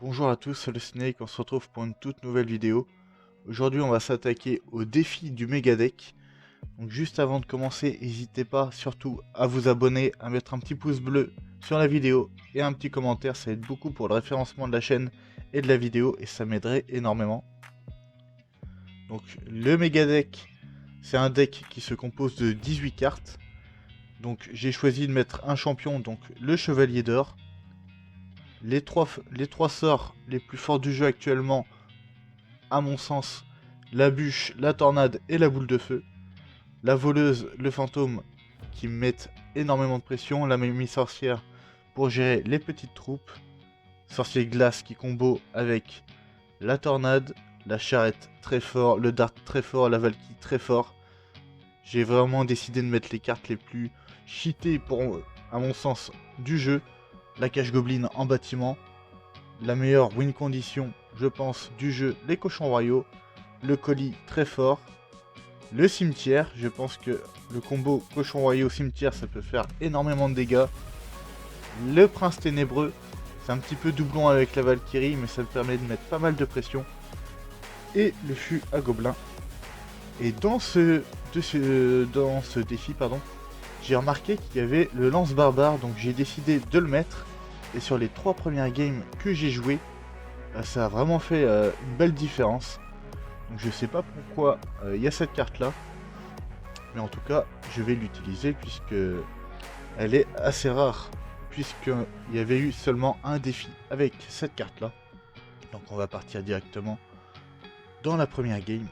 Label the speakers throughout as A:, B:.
A: Bonjour à tous, c'est le Snake, on se retrouve pour une toute nouvelle vidéo. Aujourd'hui on va s'attaquer au défi du Megadeck. Donc juste avant de commencer, n'hésitez pas surtout à vous abonner, à mettre un petit pouce bleu sur la vidéo et un petit commentaire, ça aide beaucoup pour le référencement de la chaîne et de la vidéo et ça m'aiderait énormément. Donc le Megadeck, c'est un deck qui se compose de 18 cartes. Donc j'ai choisi de mettre un champion, donc le Chevalier d'Or. Les trois sorts les plus forts du jeu actuellement, à mon sens, la bûche, la tornade et la boule de feu. La voleuse, le fantôme qui me mettent énormément de pression. La mémie sorcière pour gérer les petites troupes. Sorcier glace qui combo avec la tornade, la charrette très fort, le dart très fort, la valkyrie très fort. J'ai vraiment décidé de mettre les cartes les plus cheatées pour, à mon sens, du jeu. La cache goblin en bâtiment. La meilleure win condition, je pense, du jeu, les cochons royaux. Le colis très fort. Le cimetière, je pense que le combo cochon royaux cimetière, ça peut faire énormément de dégâts. Le prince ténébreux, c'est un petit peu doublon avec la valkyrie, mais ça me permet de mettre pas mal de pression. Et le fût à gobelins. Et dans ce défi, j'ai remarqué qu'il y avait le lance barbare, donc j'ai décidé de le mettre. Et sur les 3 premières games que j'ai joué, ça a vraiment fait une belle différence. Donc je sais pas pourquoi il y a cette carte là. Mais en tout cas, je vais l'utiliser puisque elle est assez rare. Puisqu'il y avait eu seulement un défi avec cette carte là. Donc on va partir directement dans la première game.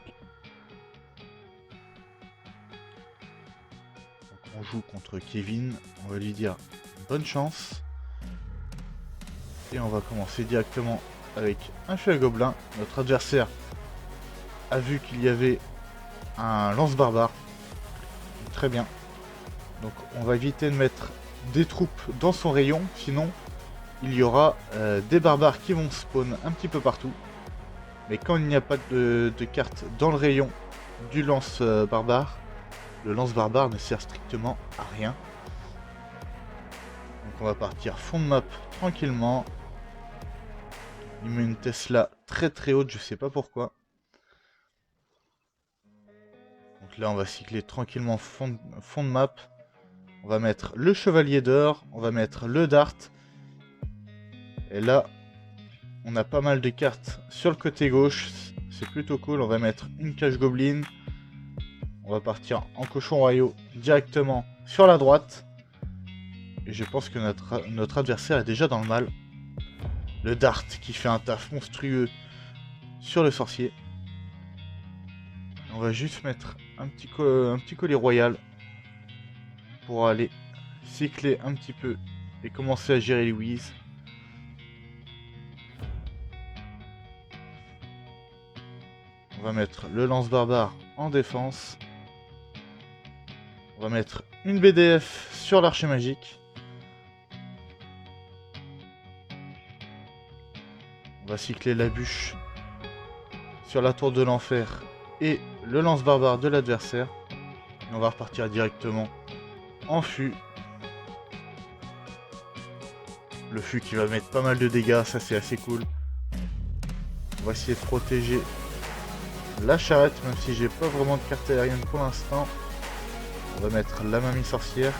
A: Donc on joue contre Kevin. On va lui dire bonne chance. Et on va commencer directement avec un feu à gobelin. Notre adversaire a vu qu'il y avait un lance barbare. Très bien. Donc on va éviter de mettre des troupes dans son rayon. Sinon il y aura des barbares qui vont spawn un petit peu partout. Mais quand il n'y a pas de carte dans le rayon du lance barbare, le lance barbare ne sert strictement à rien. Donc on va partir fond de map tranquillement. Il met une Tesla très très haute, je sais pas pourquoi. Donc là on va cycler tranquillement fond de map. On va mettre le chevalier d'or, on va mettre le dart. Et là, on a pas mal de cartes sur le côté gauche, c'est plutôt cool. On va mettre une cache goblin. On va partir en cochon royaux directement sur la droite. Et je pense que notre adversaire est déjà dans le mal. Le dart qui fait un taf monstrueux sur le sorcier. On va juste mettre un petit collier royal pour aller cycler un petit peu et commencer à gérer Louise. On va mettre le lance barbare en défense. On va mettre une BDF sur l'archer magique. On va cycler la bûche sur la tour de l'enfer et le lance barbare de l'adversaire. Et on va repartir directement en fût. Le fût qui va mettre pas mal de dégâts, ça c'est assez cool. On va essayer de protéger la charrette, même si j'ai pas vraiment de carte aérienne pour l'instant. On va mettre la mamie sorcière.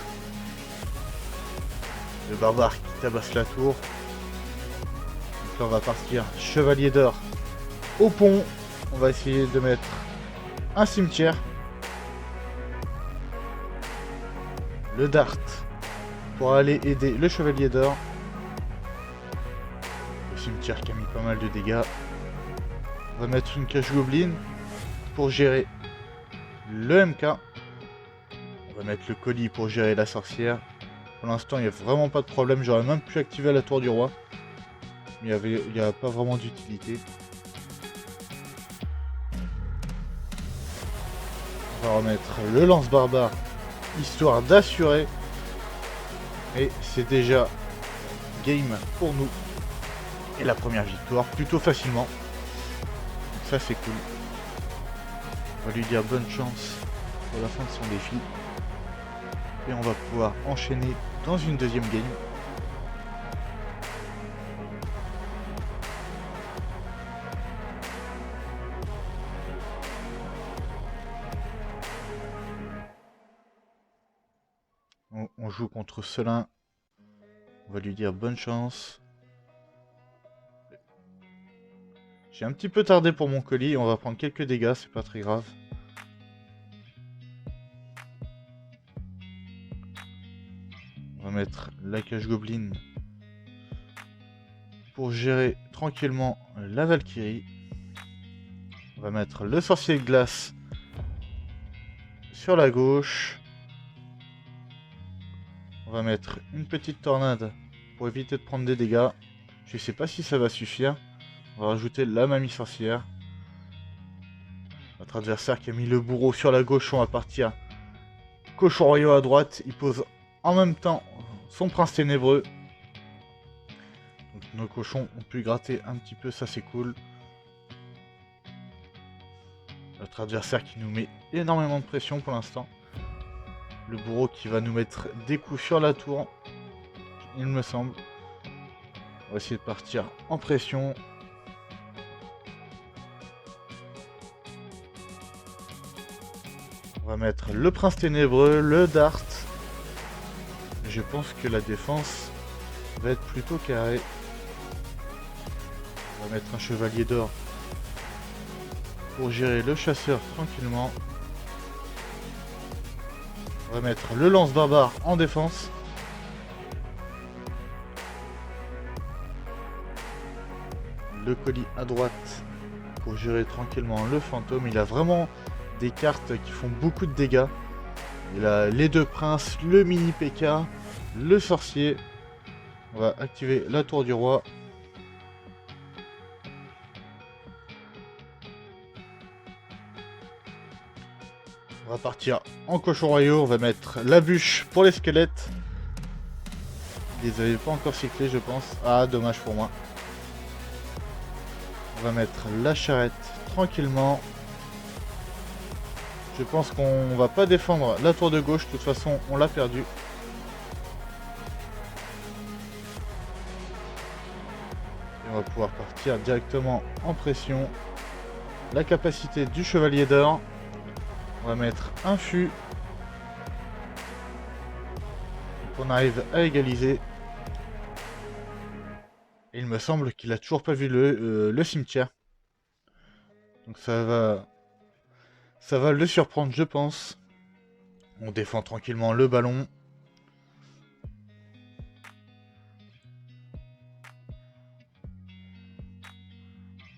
A: Le barbare qui tabasse la tour. Donc là on va partir chevalier d'or au pont. On va essayer de mettre un cimetière. Le dart pour aller aider le chevalier d'or. Le cimetière qui a mis pas mal de dégâts. On va mettre une cache goblin pour gérer le MK. On va mettre le colis pour gérer la sorcière. Pour l'instant, il n'y a vraiment pas de problème. J'aurais même pu activer la tour du roi. Mais il n'y a pas vraiment d'utilité. On va remettre le lance barbare, histoire d'assurer. Et c'est déjà game pour nous. Et la première victoire, plutôt facilement. Donc ça, c'est cool. On va lui dire bonne chance pour la fin de son défi. Et on va pouvoir enchaîner dans une deuxième game. joue contre Selin. On va lui dire bonne chance. J'ai un petit peu tardé pour mon colis. On va prendre quelques dégâts, c'est pas très grave. On va mettre la cage Goblin pour gérer tranquillement la Valkyrie. On va mettre le sorcier de glace sur la gauche. On va mettre une petite tornade pour éviter de prendre des dégâts. Je sais pas si ça va suffire. On va rajouter la mamie sorcière. Notre adversaire qui a mis le bourreau sur la gauche, on va partir. Cochon royaux à droite, il pose en même temps son prince ténébreux. Donc, nos cochons ont pu gratter un petit peu, ça c'est cool. Notre adversaire qui nous met énormément de pression pour l'instant. Le bourreau qui va nous mettre des coups sur la tour, il me semble. On va essayer de partir en pression. On va mettre le prince ténébreux, le dart. Je pense que la défense va être plutôt carrée. On va mettre un chevalier d'or pour gérer le chasseur tranquillement. On va mettre le lance barbare en défense. Le colis à droite pour gérer tranquillement le fantôme. Il a vraiment des cartes qui font beaucoup de dégâts. Il a les deux princes, le mini PK, le sorcier. On va activer la tour du roi. On va partir en cochon royaux. On va mettre la bûche pour les squelettes. Ils les avaient pas encore cyclés, je pense. Ah, dommage pour moi. On va mettre la charrette tranquillement. Je pense qu'on va pas défendre la tour de gauche. De toute façon, on l'a perdu. Et on va pouvoir partir directement en pression. La capacité du chevalier d'or. On va mettre un fût. On arrive à égaliser. Et il me semble qu'il a toujours pas vu le cimetière. Donc ça va le surprendre, je pense. On défend tranquillement le ballon.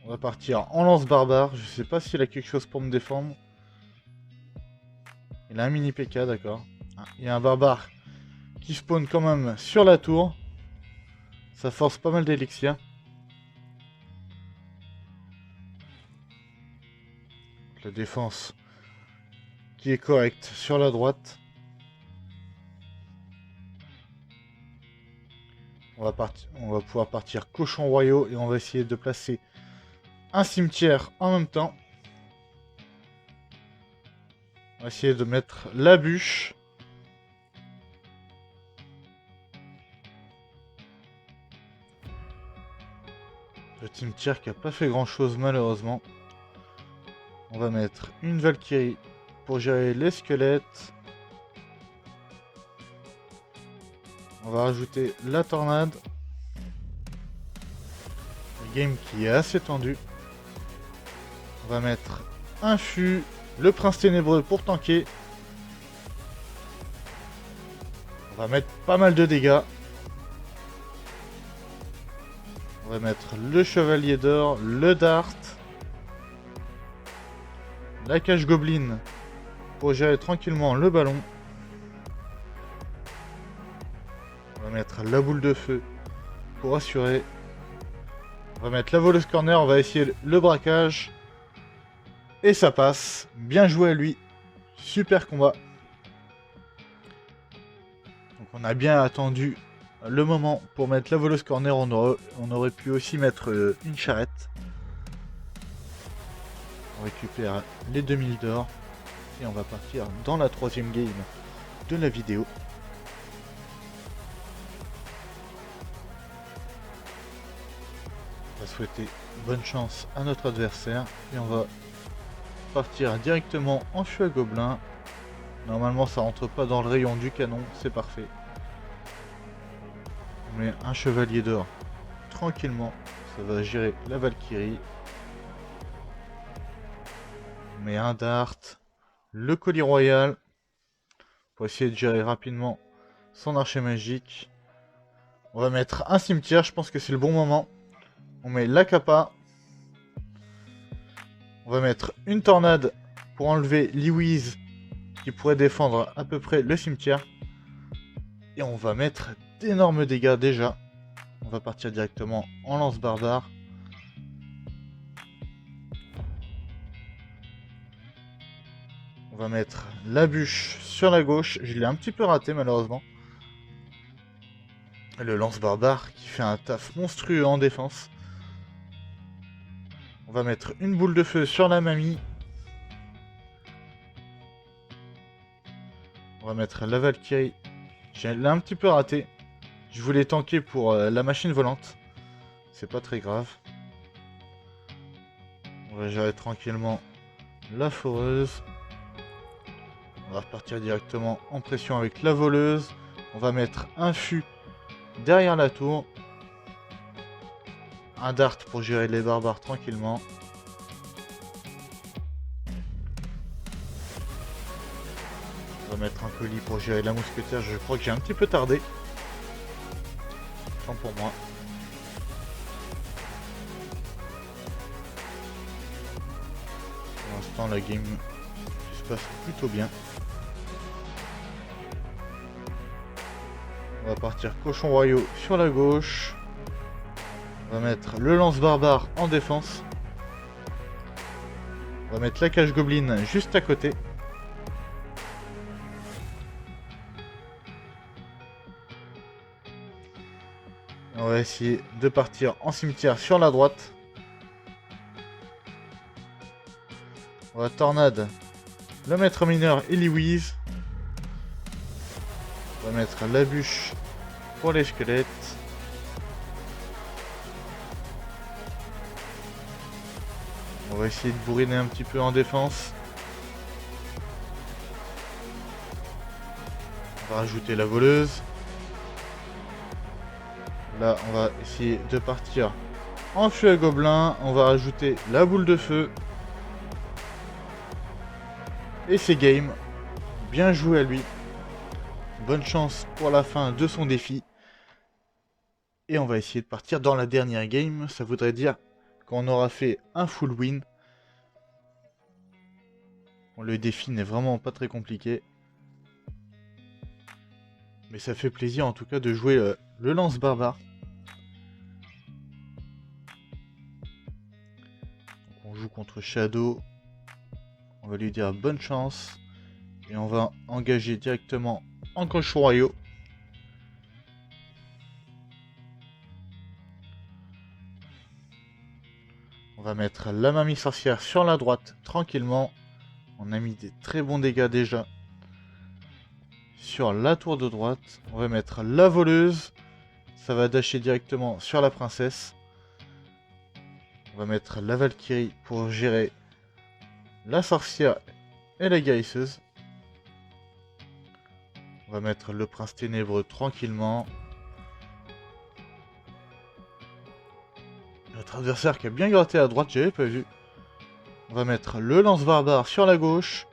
A: On va partir en lance barbare. Je sais pas s'il a quelque chose pour me défendre. Il a un mini PK, d'accord. Il y a un barbare qui spawn quand même sur la tour. Ça force pas mal d'élixir. La défense qui est correcte sur la droite. On va pouvoir partir cochon royaux et on va essayer de placer un cimetière en même temps. On va essayer de mettre la bûche. Le cimetière qui a pas fait grand chose malheureusement. On va mettre une Valkyrie pour gérer les squelettes. On va rajouter la tornade. Le game qui est assez tendu. On va mettre un fût. Le prince ténébreux pour tanker. On va mettre pas mal de dégâts. On va mettre le chevalier d'or, le dart. La cage Goblin pour gérer tranquillement le ballon. On va mettre la boule de feu pour assurer. On va mettre la voleuse corner, on va essayer le braquage. Et ça passe. Bien joué à lui. Super combat. Donc on a bien attendu le moment pour mettre la voleuse corner. On aurait pu aussi mettre une charrette. On récupère les 2000 d'or. Et on va partir dans la troisième game de la vidéo. On va souhaiter bonne chance à notre adversaire. Et on va partir directement en feu à gobelin. Normalement ça rentre pas dans le rayon du canon, c'est parfait. On met un chevalier d'or tranquillement. Ça va gérer la Valkyrie. On met un dart. Le colis royal. Pour essayer de gérer rapidement son archer magique. On va mettre un cimetière. Je pense que c'est le bon moment. On met la capa. On va mettre une tornade pour enlever Lewis qui pourrait défendre à peu près le cimetière. Et on va mettre d'énormes dégâts déjà. On va partir directement en lance barbare. On va mettre la bûche sur la gauche. Je l'ai un petit peu raté malheureusement. Le lance barbare qui fait un taf monstrueux en défense. On va mettre une boule de feu sur la mamie. On va mettre la Valkyrie. Je l'ai un petit peu raté. Je voulais tanker pour la machine volante. C'est pas très grave. On va gérer tranquillement la foreuse. On va repartir directement en pression avec la voleuse. On va mettre un fût derrière la tour. Un dart pour gérer les barbares tranquillement. On va mettre un colis pour gérer la mousquetaire. Je crois que j'ai un petit peu tardé. Tant pour moi. Pour l'instant, la game se passe plutôt bien. On va partir cochon royaux sur la gauche. On va mettre le lance barbare en défense. On va mettre la cage gobeline juste à côté. On va essayer de partir en cimetière sur la droite. On va tornade le maître mineur et Lewis. On va mettre la bûche pour les squelettes. On va essayer de bourriner un petit peu en défense. On va rajouter la voleuse. Là, on va essayer de partir en feu à gobelin. On va rajouter la boule de feu. Et c'est game. Bien joué à lui. Bonne chance pour la fin de son défi. Et on va essayer de partir dans la dernière game. Ça voudrait dire qu'on aura fait un full win. Bon, le défi n'est vraiment pas très compliqué. Mais ça fait plaisir en tout cas de jouer le lance barbare. Donc on joue contre Shadow. On va lui dire bonne chance. Et on va engager directement en cochon royaux. On va mettre la mamie sorcière sur la droite tranquillement. On a mis des très bons dégâts déjà. Sur la tour de droite, on va mettre la voleuse. Ça va dasher directement sur la princesse. On va mettre la Valkyrie pour gérer la sorcière et la guérisseuse. On va mettre le prince ténébreux tranquillement. Notre adversaire qui a bien gratté à droite, j'avais pas vu. On va mettre le lance barbare sur la gauche.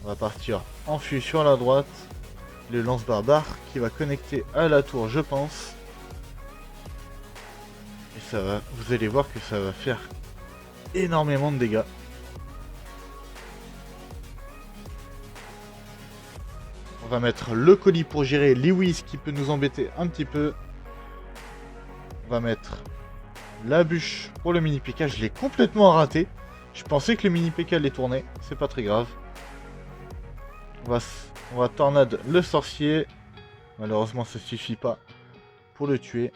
A: On va partir en fût sur la droite. Le lance barbare qui va connecter à la tour, je pense. Et ça va, vous allez voir que ça va faire énormément de dégâts. On va mettre le colis pour gérer Lewis qui peut nous embêter un petit peu. On va mettre la bûche pour le mini PK. Je l'ai complètement raté. Je pensais que le mini PK allait tourner. C'est pas très grave. On va tornade le sorcier. Malheureusement, ça suffit pas pour le tuer.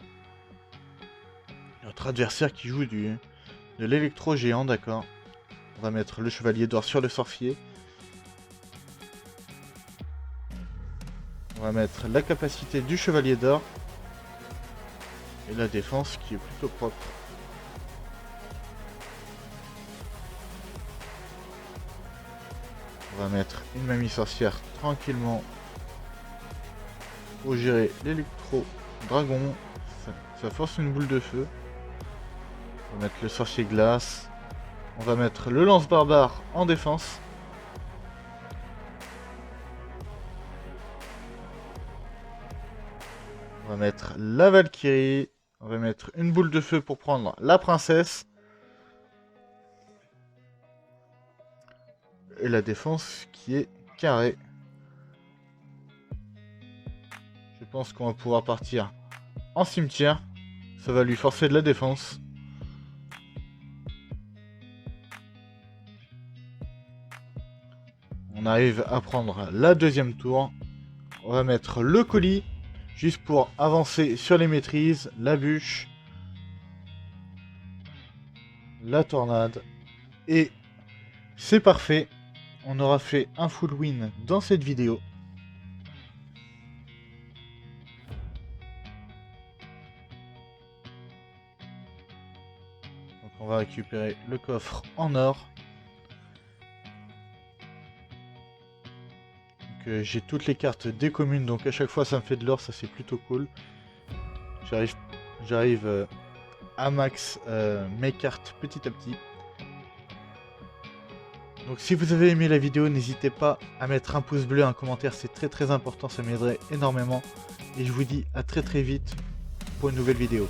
A: Notre adversaire qui joue de l'électro géant, d'accord. On va mettre le chevalier d'or sur le sorcier. On va mettre la capacité du chevalier d'or. Et la défense qui est plutôt propre. On On va mettre une mamie sorcière tranquillement pour gérer l'électro-dragon. Ça force une boule de feu. On va mettre le sorcier glace. On va mettre le lance-barbare en défense. On va mettre la Valkyrie. On va mettre une boule de feu pour prendre la princesse. Et la défense qui est carrée. Je pense qu'on va pouvoir partir en cimetière. Ça va lui forcer de la défense. On arrive à prendre la deuxième tour. On va mettre le colis. Juste pour avancer sur les maîtrises. La bûche. La tornade. Et c'est parfait. On aura fait un full win dans cette vidéo. Donc on va récupérer le coffre en or. J'ai toutes les cartes des communes, donc à chaque fois ça me fait de l'or, ça c'est plutôt cool. J'arrive à max mes cartes petit à petit. Donc si vous avez aimé la vidéo, n'hésitez pas à mettre un pouce bleu, un commentaire, c'est très important, ça m'aiderait énormément. Et je vous dis à très vite pour une nouvelle vidéo.